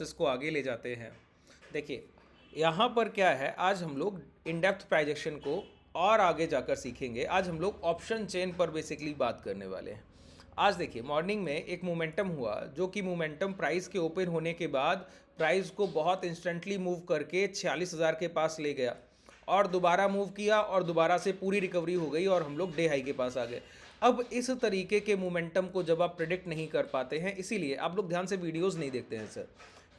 इसको आगे ले जाते हैं। देखिए, यहाँ पर क्या है, आज हम लोग इन डेप्थ प्राइजेक्शन को और आगे जाकर सीखेंगे। आज हम लोग ऑप्शन चेन पर बेसिकली बात करने वाले हैं। आज देखिए, मॉर्निंग में एक मोमेंटम हुआ, जो कि मोमेंटम प्राइस के ओपन होने के बाद प्राइस को बहुत इंस्टेंटली मूव करके 46,000 के पास ले गया और दोबारा मूव किया और दोबारा से पूरी रिकवरी हो गई और हम लोग डे हाई के पास आ गए। अब इस तरीके के मोमेंटम को जब आप प्रिडिक्ट नहीं कर पाते हैं, इसीलिए आप लोग ध्यान से वीडियोस नहीं देखते हैं सर।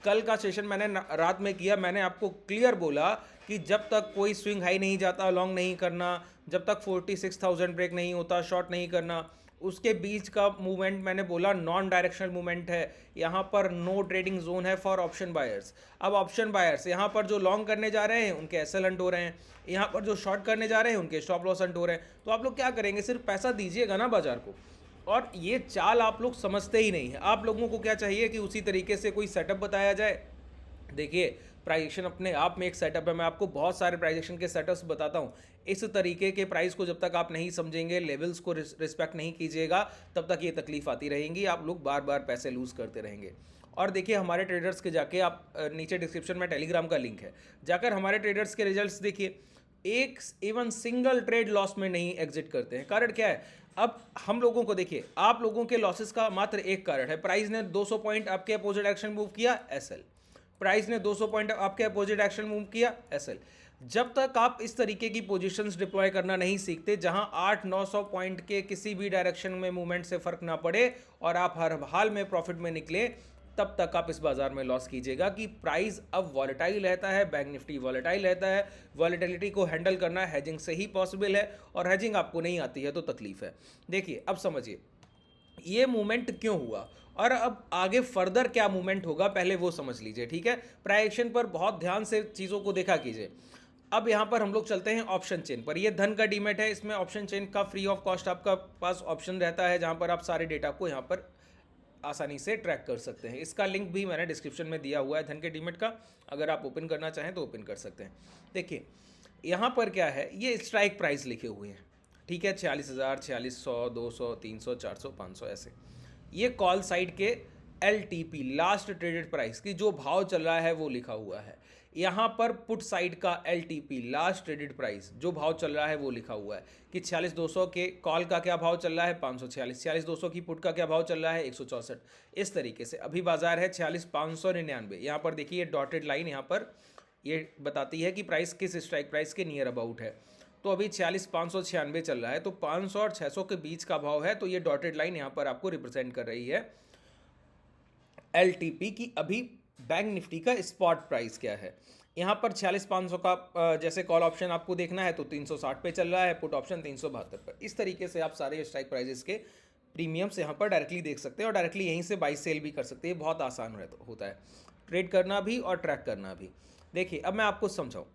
कल का सेशन मैंने रात में किया, मैंने आपको क्लियर बोला कि जब तक कोई स्विंग हाई नहीं जाता लॉन्ग नहीं करना, जब तक 46,000 ब्रेक नहीं होता शॉर्ट नहीं करना। उसके बीच का मूवमेंट मैंने बोला नॉन डायरेक्शनल मूवमेंट है, यहाँ पर नो ट्रेडिंग जोन है फॉर ऑप्शन बायर्स। अब ऑप्शन बायर्स यहाँ पर जो लॉन्ग करने जा रहे हैं उनके एसएल हंट हो रहे हैं, यहाँ पर जो शॉर्ट करने जा रहे हैं उनके स्टॉप लॉस हंट हो रहे हैं। तो आप लोग क्या करेंगे, सिर्फ पैसा दीजिएगा ना बाजार को, और ये चाल आप लोग समझते ही नहीं है। आप लोगों को क्या चाहिए कि उसी तरीके से कोई सेटअप बताया जाए। देखिए, प्राइजेक्शन अपने आप में एक सेटअप है, मैं आपको बहुत सारे प्राइजेक्शन के सेटअप्स बताता हूँ। इस तरीके के प्राइस को जब तक आप नहीं समझेंगे, लेवल्स को रिस्पेक्ट नहीं कीजिएगा, तब तक ये तकलीफ आती रहेंगी, आप लोग बार बार पैसे लूज़ करते रहेंगे। और देखिए, हमारे ट्रेडर्स के जाके आप नीचे डिस्क्रिप्शन में टेलीग्राम का लिंक है, जाकर हमारे ट्रेडर्स के रिजल्ट्स देखिए। एक इवन सिंगल ट्रेड लॉस में नहीं एग्जिट करते हैं। कारण क्या है, अब हम लोगों को देखिए, आप लोगों के लॉसेस का मात्र एक कारण है, प्राइस ने 200 पॉइंट आपके अपोजिट एक्शन मूव किया, एसएल। प्राइस ने 200 पॉइंट आपके अपोजिट एक्शन मूव किया, एसएल। जब तक आप इस तरीके की पोजीशंस डिप्लॉय करना नहीं सीखते, जहां 800-900 पॉइंट के किसी भी डायरेक्शन में मूवमेंट से फर्क ना पड़े और आप हर हाल में प्रॉफिट में निकले, तब तक आप इस बाजार में लॉस कीजिएगा। कि प्राइस अब वॉलेटाइल रहता है, बैंक निफ्टी वॉलेटाइल रहता है, वॉलेटिलिटी को हैंडल करना हेजिंग से ही पॉसिबल है, और हेजिंग आपको नहीं आती है तो तकलीफ है। देखिए, अब समझिए ये मूवमेंट क्यों हुआ और अब आगे फर्दर क्या मूवमेंट होगा, पहले वो समझ लीजिए, ठीक है। प्राइजेक्शन पर बहुत ध्यान से चीज़ों को देखा कीजिए। अब यहाँ पर हम लोग चलते हैं ऑप्शन चेन पर। ये धन का डीमेट है, इसमें ऑप्शन चेन का फ्री ऑफ कॉस्ट आपका पास ऑप्शन रहता है, जहाँ पर आप सारे डेटा को यहाँ पर आसानी से ट्रैक कर सकते हैं। इसका लिंक भी मैंने डिस्क्रिप्शन में दिया हुआ है धन के डीमेट का, अगर आप ओपन करना चाहें तो ओपन कर सकते हैं। देखिए, यहाँ पर क्या है, ये स्ट्राइक प्राइस लिखे हुए हैं, ठीक है, 46,000, 4600, 200, 300, 400, 500 ऐसे। ये कॉल साइड के LTP लास्ट ट्रेडेड प्राइस की जो भाव चल रहा है वो लिखा हुआ है। यहाँ पर पुट साइड का LTP लास्ट ट्रेडेड प्राइस जो भाव चल रहा है वो लिखा हुआ है कि 46,200 के कॉल का क्या भाव चल रहा है, 546। 46,200 की पुट का क्या भाव चल रहा है, 164। इस तरीके से अभी बाजार है 46,599। यहाँ पर देखिए डॉटेड लाइन यहाँ पर ये बताती है कि प्राइस किस स्ट्राइक प्राइस के नियर अबाउट है। तो अभी 46,596 चल रहा है, तो 500 और 600 के बीच का भाव है। तो ये डॉटेड लाइन यहाँ पर आपको रिप्रेजेंट कर रही है LTP की अभी बैंक निफ्टी का स्पॉट प्राइस क्या है। यहाँ पर 46,500 का जैसे कॉल ऑप्शन आपको देखना है तो 360 पे चल रहा है, पुट ऑप्शन 372 पर। इस तरीके से आप सारे स्ट्राइक प्राइजेस के प्रीमियम्स यहाँ पर डायरेक्टली देख सकते हैं और डायरेक्टली यहीं से बाई सेल भी कर सकते हैं। बहुत आसान होता है ट्रेड करना भी और ट्रैक करना भी। देखिए, अब मैं आपको समझाऊँ,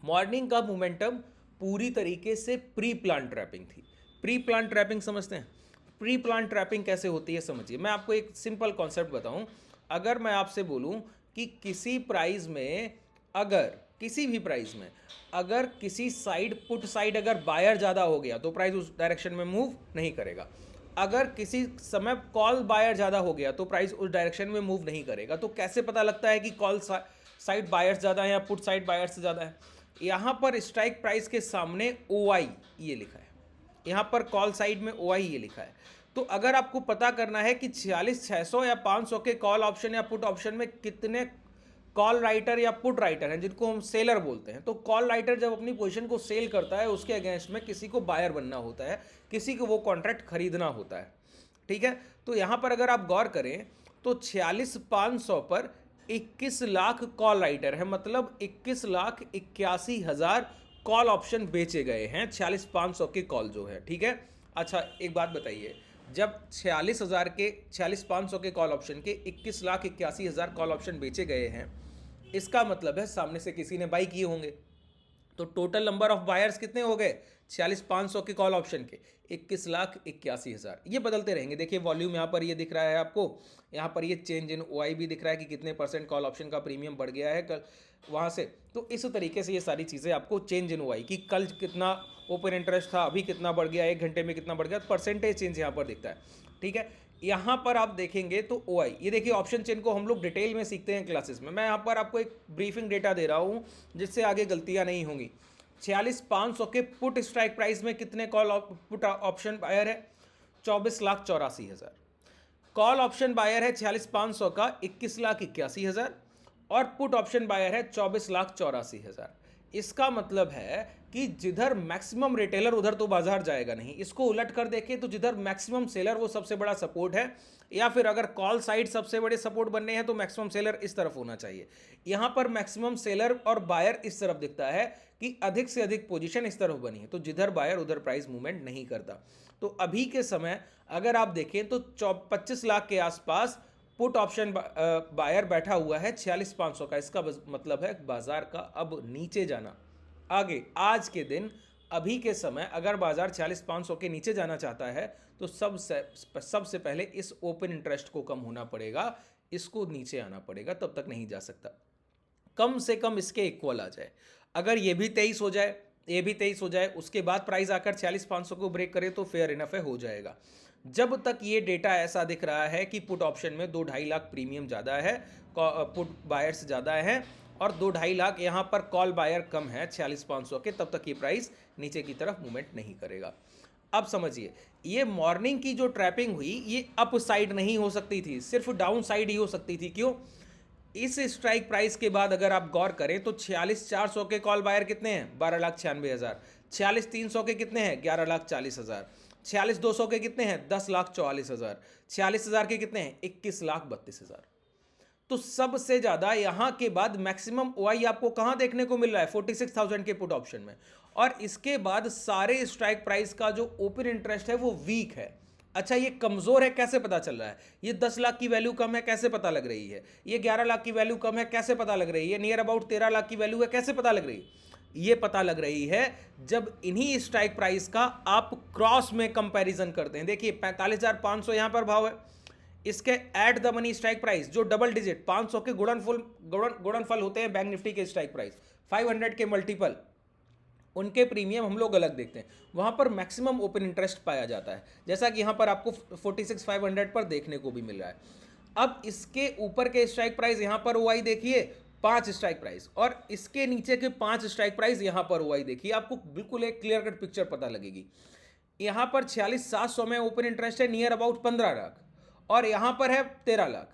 मॉर्निंग का मोमेंटम पूरी तरीके से प्री प्लान ट्रैपिंग थी। प्री प्लान ट्रैपिंग समझते हैं? प्री प्लान ट्रैपिंग कैसे होती है समझिए। मैं आपको एक सिंपल कॉन्सेप्ट बताऊं। अगर मैं आपसे बोलूं कि किसी प्राइस में, अगर किसी भी प्राइस में अगर किसी साइड, पुट साइड अगर बायर ज़्यादा हो गया तो प्राइस उस डायरेक्शन में मूव नहीं करेगा। अगर किसी समय कॉल बायर ज़्यादा हो गया तो प्राइस उस डायरेक्शन में मूव नहीं करेगा। तो कैसे पता लगता है कि कॉल साइड बायर्स ज़्यादा है या पुट साइड बायर्स से ज़्यादा है? यहाँ पर स्ट्राइक प्राइस के सामने OI ये लिखा है, यहाँ पर कॉल साइड में OI ये लिखा है। तो अगर आपको पता करना है कि 46,600 या 500 के कॉल ऑप्शन या पुट ऑप्शन में कितने कॉल राइटर या पुट राइटर हैं, जिनको हम सेलर बोलते हैं, तो कॉल राइटर जब अपनी पोजीशन को सेल करता है, उसके अगेंस्ट में किसी को बायर बनना होता है, किसी को वो कॉन्ट्रैक्ट खरीदना होता है, ठीक है। तो यहाँ पर अगर आप गौर करें तो 46,500 पर 21 लाख कॉल राइटर है, मतलब 21,81,000 कॉल ऑप्शन बेचे गए हैं 46,500 के कॉल जो है, ठीक है। अच्छा, एक बात बताइए, जब 46,500 के कॉल ऑप्शन के 21,81,000 कॉल ऑप्शन बेचे गए हैं, इसका मतलब है सामने से किसी ने बाई किए होंगे। तो टोटल नंबर ऑफ बायर्स कितने हो गए 46,500 के कॉल ऑप्शन के 21,81,000। ये बदलते रहेंगे। देखिए, वॉल्यूम यहाँ पर ये दिख रहा है आपको, यहाँ पर ये चेंज इन OI भी दिख रहा है कि कितने % कॉल ऑप्शन का प्रीमियम बढ़ गया है कल वहाँ से। तो इस तरीके से ये सारी चीज़ें आपको चेंज इन OI कि कल कितना ओपन इंटरेस्ट था, अभी कितना बढ़ गया, 1 घंटे में कितना बढ़ गया, परसेंटेज चेंज यहाँ पर दिखता है, ठीक है। यहाँ पर आप देखेंगे तो ओ आई, ये देखिए ऑप्शन चेन को हम लोग डिटेल में सीखते हैं क्लासेस में। मैं यहाँ पर आपको एक ब्रीफिंग डेटा दे रहा हूँ जिससे आगे गलतियाँ नहीं होंगी। 46,500 के पुट स्ट्राइक प्राइस में कितने कॉल पुट ऑप्शन बायर है? 24,84,000। कॉल ऑप्शन बायर है 46,500 का 21,81,000 और पुट ऑप्शन बायर है 24,84,000। इसका मतलब है कि जिधर मैक्सिमम रिटेलर उधर तो बाजार जाएगा नहीं। इसको उलट कर देखें तो जिधर मैक्सिमम सेलर वो सबसे बड़ा सपोर्ट है, या फिर अगर कॉल साइड सबसे बड़े सपोर्ट बनने हैं तो मैक्सिमम सेलर इस तरफ होना चाहिए। यहाँ पर मैक्सिमम सेलर और बायर इस तरफ दिखता है कि अधिक से अधिक पोजीशन इस तरफ बनी है, तो जिधर बायर उधर प्राइस मूवमेंट नहीं करता। तो अभी के समय अगर आप देखें तो 25 लाख के आसपास पुट ऑप्शन बायर बैठा हुआ है 46,500 का। इसका मतलब है बाजार का अब नीचे जाना आगे। आज के दिन अभी के समय अगर बाजार 46,500 के नीचे जाना चाहता है तो सबसे पहले इस ओपन इंटरेस्ट को कम होना पड़ेगा, इसको नीचे आना पड़ेगा, तब तक नहीं जा सकता। कम से कम इसके इक्वल आ जाए। अगर ये भी 23 हो जाए, ये भी 23 हो जाए, उसके बाद प्राइस आकर 46,500 को ब्रेक करे तो फेयर इनफ है, हो जाएगा। जब तक ये डेटा ऐसा दिख रहा है कि पुट ऑप्शन में 2-2.5 लाख प्रीमियम ज़्यादा है, पुट बायर्स ज़्यादा है, और 2-2.5 लाख यहाँ पर कॉल बायर कम है 46,500 के, तब तक ये प्राइस नीचे की तरफ मूवमेंट नहीं करेगा। अब समझिए, ये मॉर्निंग की जो ट्रैपिंग हुई ये अप साइड नहीं हो सकती थी, सिर्फ डाउन साइड ही हो सकती थी। क्यों? इस स्ट्राइक प्राइस के बाद अगर आप गौर करें तो 46,400 के कॉल बायर कितने हैं? 12,96,000। 46,300 के कितने हैं? 11,40,000। 46,200 के कितने हैं? 10,44,000। 46,000 के कितने हैं? 21,32,000। तो सबसे ज्यादा यहां के बाद मैक्सिमम ओआई आपको कहां देखने को मिल रहा है? 46,000 के पुट ऑप्शन में। और इसके बाद सारे स्ट्राइक प्राइस का जो ओपन इंटरेस्ट है वो वीक है। अच्छा, ये कमजोर है, कैसे पता चल रहा है? ये 10 लाख की वैल्यू कम है, कैसे पता लग रही है? ये 11 लाख की वैल्यू कम है, कैसे पता लग रही है? नियर अबाउट 13 लाख की वैल्यू है, कैसे पता लग रही है? ये पता लग रही है जब इन्हीं स्ट्राइक प्राइस का आप क्रॉस में कंपैरिजन करते हैं। देखिए 45,500 यहां पर भाव है, इसके at the money strike price जो डबल डिजिट 500 के गुणनफल होते हैं बैंक निफ्टी के स्ट्राइक प्राइस, 500 के मल्टीपल, उनके प्रीमियम हम लोग अलग देखते हैं। वहां पर मैक्सिमम ओपन इंटरेस्ट पाया जाता है, जैसा कि यहां पर आपको 46,500 पर देखने को भी मिल रहा है। अब इसके ऊपर के स्ट्राइक प्राइस यहां पर ओआई देखिए 5 स्ट्राइक प्राइस, और इसके नीचे के 5 स्ट्राइक प्राइस यहां पर ओआई देखिए, आपको बिल्कुल एक क्लियर कट पिक्चर पता लगेगी। यहां पर 46,700 में ओपन इंटरेस्ट है नियर अबाउट 15 लाख, और यहां पर है 13 लाख,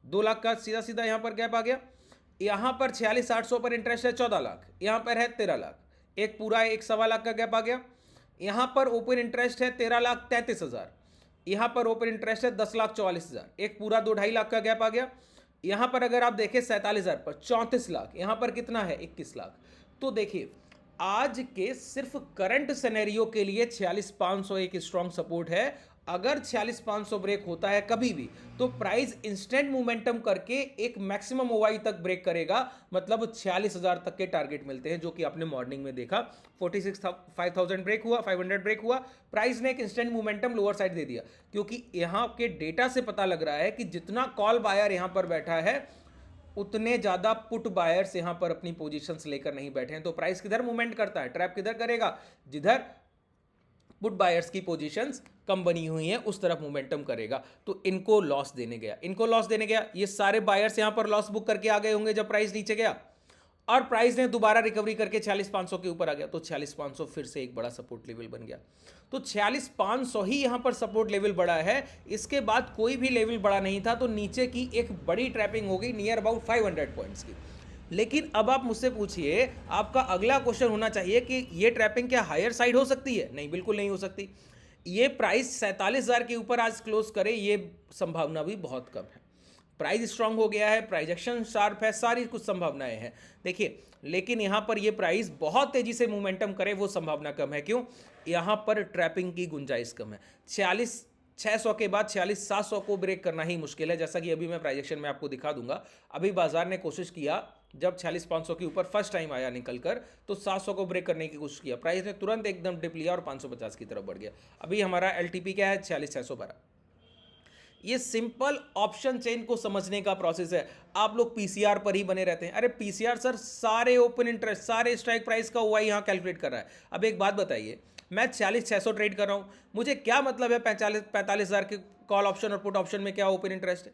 2 लाख का सीधा सीधा यहां पर गैप आ गया। यहां पर 46,800 पर इंटरेस्ट है 14 लाख, यहां पर है 13 लाख, एक पूरा 1.25 लाख का गैप आ गया। यहां पर ओपन इंटरेस्ट है 13,33,000, यहां पर ओपन इंटरेस्ट है 10,44,000, एक पूरा 2-2.5 लाख का गैप आ गया। यहां पर अगर आप देखें 47,000 पर 34 लाख, यहां पर कितना है? 21 लाख। तो देखिए आज के सिर्फ करंट सिनेरियो के लिए 46,500 एक स्ट्रॉन्ग सपोर्ट है। अगर 46,500 ब्रेक होता है कभी भी तो प्राइस इंस्टेंट मोमेंटम करके एक मैक्सिमम ओवाई तक ब्रेक करेगा, मतलब 46,000 तक के टारगेट मिलते हैं, जो कि आपने मॉर्निंग में देखा। 46,500 ब्रेक हुआ, 500 ब्रेक हुआ, प्राइस ने एक इंस्टेंट मोमेंटम लोअर साइड दे दिया, क्योंकि यहां के डेटा से पता लग रहा है कि जितना कॉल बायर यहां पर बैठा है उतने ज्यादा पुट बायर्स यहां पर अपनी पोजीशंस लेकर नहीं बैठे हैं। तो प्राइस किधर मूवमेंट करता है? ट्रैप किधर करेगा? जिधर पुट बायर्स की पोजीशंस कम बनी हुई हैं उस तरफ मोमेंटम करेगा। तो इनको लॉस देने गया, ये सारे बायर्स यहां पर लॉस बुक करके आ गए होंगे जब प्राइस नीचे गया, और प्राइस ने दोबारा रिकवरी करके 46,500 के ऊपर आ गया, तो 46,500 फिर से एक बड़ा सपोर्ट लेवल बन गया। तो 46,500 ही यहां पर सपोर्ट लेवल बड़ा है, इसके बाद कोई भी लेवल बड़ा नहीं था। तो नीचे की एक बड़ी ट्रैपिंग हो गई नियर अबाउट 500 पॉइंट्स की। लेकिन अब आप मुझसे पूछिए, आपका अगला क्वेश्चन होना चाहिए कि ये ट्रैपिंग क्या हायर साइड हो सकती है? नहीं, बिल्कुल नहीं हो सकती। ये प्राइस 47,000 के ऊपर आज क्लोज करे, ये संभावना भी बहुत कम है। प्राइस स्ट्रांग हो गया है, प्राइजेक्शन शार्प है, सारी कुछ संभावनाएं हैं। देखिए, लेकिन यहां पर ये प्राइस बहुत तेजी से मोमेंटम करे वो संभावना कम है। क्यों? यहां पर ट्रैपिंग की गुंजाइश कम है। 46,600 के बाद 46,700 को ब्रेक करना ही मुश्किल है, जैसा कि अभी मैं प्राइजेक्शन में आपको दिखा दूंगा। अभी बाजार ने कोशिश किया, जब 46,500 के ऊपर फर्स्ट टाइम आया निकलकर, तो 700 को ब्रेक करने की कोशिश किया, प्राइस ने तुरंत एकदम डिप लिया और 550 की तरफ बढ़ गया। अभी हमारा एलटीपी क्या है? 46,612। ये सिंपल ऑप्शन चेन को समझने का प्रोसेस है। आप लोग पीसीआर पर ही बने रहते हैं। अरे पीसीआर सर, सारे ओपन इंटरेस्ट, सारे स्ट्राइक प्राइस का ओआई यहां कैलकुलेट कर रहा है। अब एक बात बताइए, मैं 46,600 ट्रेड कर रहा हूं, मुझे क्या मतलब है 45,000 के कॉल ऑप्शन और पुट ऑप्शन में क्या ओपन इंटरेस्ट है?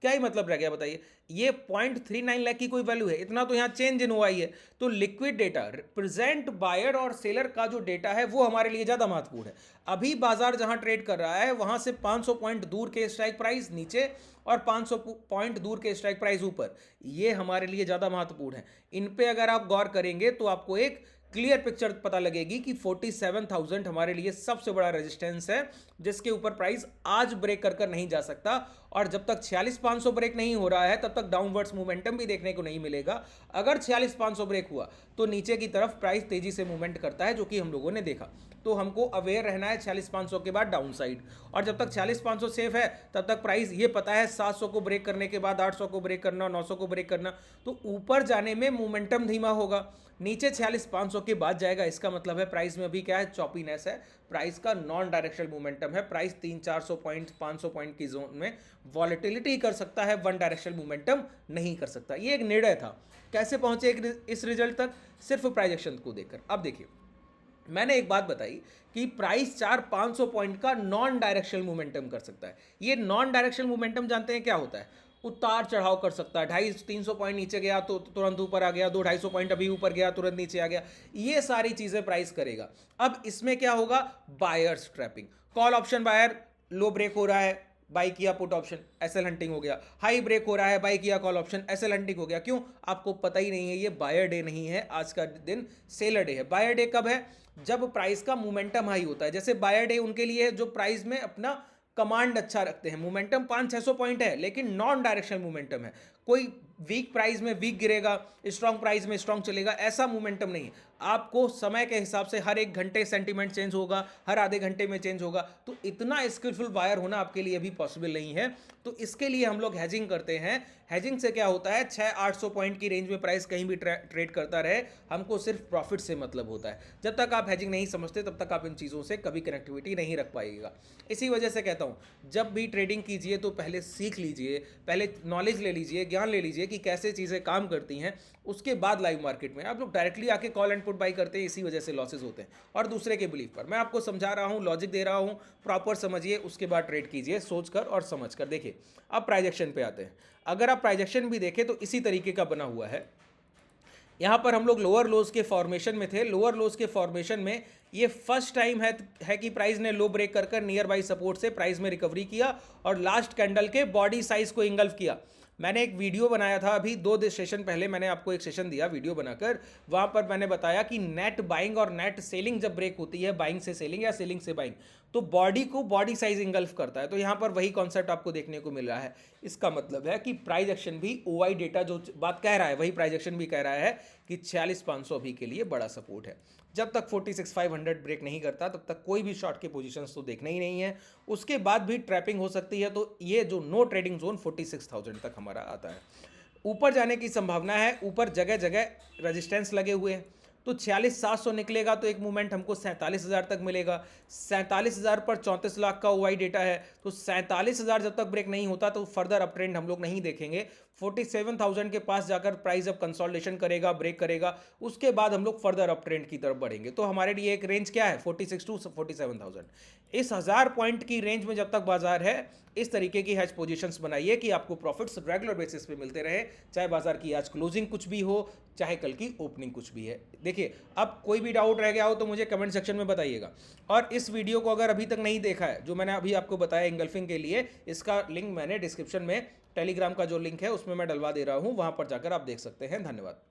क्या ही मतलब रह गया बताइए। ये 0.39 लाख की कोई वैल्यू है, इतना तो यहाँ चेंज इन हुआ ही है। तो लिक्विड डेटा रिप्रेजेंट बायर और सेलर का जो डेटा है वो हमारे लिए ज़्यादा महत्वपूर्ण है। अभी बाजार जहाँ ट्रेड कर रहा है वहाँ से 500 पॉइंट दूर के स्ट्राइक प्राइस नीचे और 500 पॉइंट दूर के स्ट्राइक प्राइस ऊपर, ये हमारे लिए ज़्यादा महत्वपूर्ण है। इन पे अगर आप गौर करेंगे तो आपको एक क्लियर पिक्चर पता लगेगी कि 47,000 हमारे लिए सबसे बड़ा रेजिस्टेंस है, जिसके ऊपर प्राइस आज ब्रेक कर नहीं जा सकता। और जब तक 46,500 ब्रेक नहीं हो रहा है तब तक डाउनवर्ड्स मोमेंटम भी देखने को नहीं मिलेगा। अगर 46,500 ब्रेक हुआ तो नीचे की तरफ प्राइस तेजी से मूवमेंट करता है, जो कि हम लोगों ने देखा। तो हमको अवेयर रहना है 46,500 के बाद डाउन साइड, और जब तक 46,500 सेफ है तब तक प्राइस ये पता है 700 को ब्रेक करने के बाद 800 को ब्रेक करना, 900 को ब्रेक करना, तो ऊपर जाने में मोमेंटम धीमा होगा। नीचे 46,500 के बाद जाएगा, इसका मतलब है प्राइस में अभी क्या है, चॉपीनेस है, प्राइस का नॉन डायरेक्शनल मोमेंटम है। प्राइस 300-400 पॉइंट 500 पॉइंट की जोन में वॉलेटिलिटी कर सकता है, वन डायरेक्शनल मोमेंटम नहीं कर सकता। ये एक निर्णय था। कैसे पहुंचे इस रिजल्ट तक? सिर्फ प्राइस एक्शन को देखकर। अब देखिए, मैंने एक बात बताई कि प्राइस 400-500 पॉइंट का नॉन डायरेक्शनल मोमेंटम कर सकता है। ये नॉन डायरेक्शनल मोमेंटम जानते हैं क्या होता है? उतार चढ़ाव कर सकता है। 250-300 पॉइंट नीचे गया तो तुरंत ऊपर आ गया, 200-250 पॉइंट अभी ऊपर गया तुरंत नीचे आ गया, ये सारी चीजें प्राइस करेगा। अब इसमें क्या होगा? Buyers trapping. Call option buyer low break हो रहा है, बाई किया पुट ऑप्शन, एसएल हंटिंग हो गया। हाई ब्रेक हो रहा है, बाई किया कॉल ऑप्शन, एसएल हंटिंग हो गया। क्यों? आपको पता ही नहीं है, ये बायर डे नहीं है, आज का दिन सेलर डे है। बायर डे कब है? जब प्राइस का मोमेंटम हाई होता है। जैसे बायर डे उनके लिए है जो प्राइस में अपना कमांड अच्छा रखते हैं। मोमेंटम 500-600 पॉइंट है लेकिन नॉन डायरेक्शनल मोमेंटम है। कोई वीक प्राइस में वीक गिरेगा, स्ट्रांग प्राइस में स्ट्रांग चलेगा, ऐसा मोमेंटम नहीं है। आपको समय के हिसाब से हर एक घंटे सेंटीमेंट चेंज होगा, हर आधे घंटे में चेंज होगा। तो इतना स्किलफुल बायर होना आपके लिए अभी पॉसिबल नहीं है। तो इसके लिए हम लोग हेजिंग करते हैं। हेजिंग से क्या होता है, 600-800 पॉइंट की रेंज में प्राइस कहीं भी ट्रेड करता रहे, हमको सिर्फ प्रॉफिट से मतलब होता है। जब तक आप हेजिंग नहीं समझते तब तक आप इन चीज़ों से कभी कनेक्टिविटी नहीं रख पाइएगा। इसी वजह से कहता हूँ, जब भी ट्रेडिंग कीजिए तो पहले सीख लीजिए, पहले नॉलेज ले लीजिए, ज्ञान ले लीजिए कि कैसे चीज़ें काम करती हैं। उसके बाद लाइव मार्केट में आप लोग डायरेक्टली आके कॉल एंड पुट बाई करते हैं, इसी वजह से लॉसेज होते हैं। और दूसरे के बिलीफ पर मैं आपको समझा रहा हूँ, लॉजिक दे रहा हूँ, प्रॉपर समझिए, उसके बाद ट्रेड कीजिए सोच कर और समझ कर। देखिए, अब प्राइस एक्शन पे आते हैं। अगर आप प्राइस एक्शन भी देखें तो इसी तरीके का बना हुआ है। यहाँ पर हम लोग लोअर लोज के फॉर्मेशन में थे। लोअर लोज के फॉर्मेशन में ये फर्स्ट टाइम है कि प्राइस ने लो ब्रेक कर नियर बाई सपोर्ट से प्राइस में रिकवरी किया और लास्ट कैंडल के बॉडी साइज को इंगल्फ किया। मैंने एक वीडियो बनाया था अभी 2 सेशन पहले, मैंने आपको एक सेशन दिया वीडियो बनाकर, वहाँ पर मैंने बताया कि नेट बाइंग और नेट सेलिंग जब ब्रेक होती है, बाइंग से सेलिंग या सेलिंग से बाइंग, तो बॉडी को बॉडी साइज इंगल्फ करता है। तो यहाँ पर वही कॉन्सेप्ट आपको देखने को मिल रहा है। इसका मतलब है कि प्राइस एक्शन भी ओआई डेटा जो बात कह रहा है वही प्राइस एक्शन भी कह रहा है कि 46,500 अभी के लिए बड़ा सपोर्ट है। जब तक 46,500 ब्रेक नहीं करता तब तक कोई भी शॉर्ट के पोजीशंस तो देखना ही नहीं है। उसके बाद भी ट्रैपिंग हो सकती है। तो ये जो नो ट्रेडिंग जोन 46,000 तक हमारा आता है। ऊपर जाने की संभावना है, ऊपर जगह जगह रेजिस्टेंस लगे हुए हैं। तो 46,700 निकलेगा तो एक मूवमेंट हमको 47,000 तक मिलेगा। 47,000 पर 34 लाख का ओआई डेटा है, तो 47,000 जब तक ब्रेक नहीं होता तो फर्दर अप ट्रेंड हम लोग नहीं देखेंगे। 47,000 के पास जाकर प्राइस अब कंसोलिडेशन करेगा, ब्रेक करेगा, उसके बाद हम लोग फर्दर अप ट्रेंड की तरफ बढ़ेंगे। तो हमारे लिए एक रेंज क्या है, 46 to 47,000। इस 1000 पॉइंट की रेंज में जब तक बाजार है, इस तरीके की हैज पोजीशंस बनाइए कि आपको प्रॉफिट्स रेगुलर बेसिस पे मिलते रहे, चाहे बाजार की आज क्लोजिंग कुछ भी हो, चाहे कल की ओपनिंग कुछ भी है। देखिए, अब कोई भी डाउट रह गया हो तो मुझे कमेंट सेक्शन में बताइएगा। और इस वीडियो को अगर अभी तक नहीं देखा है, जो मैंने अभी आपको बताया इंगल्फिंग के लिए, इसका लिंक मैंने डिस्क्रिप्शन में टेलीग्राम का जो लिंक है उसमें मैं डलवा दे रहा हूँ, वहाँ पर जाकर आप देख सकते हैं। धन्यवाद।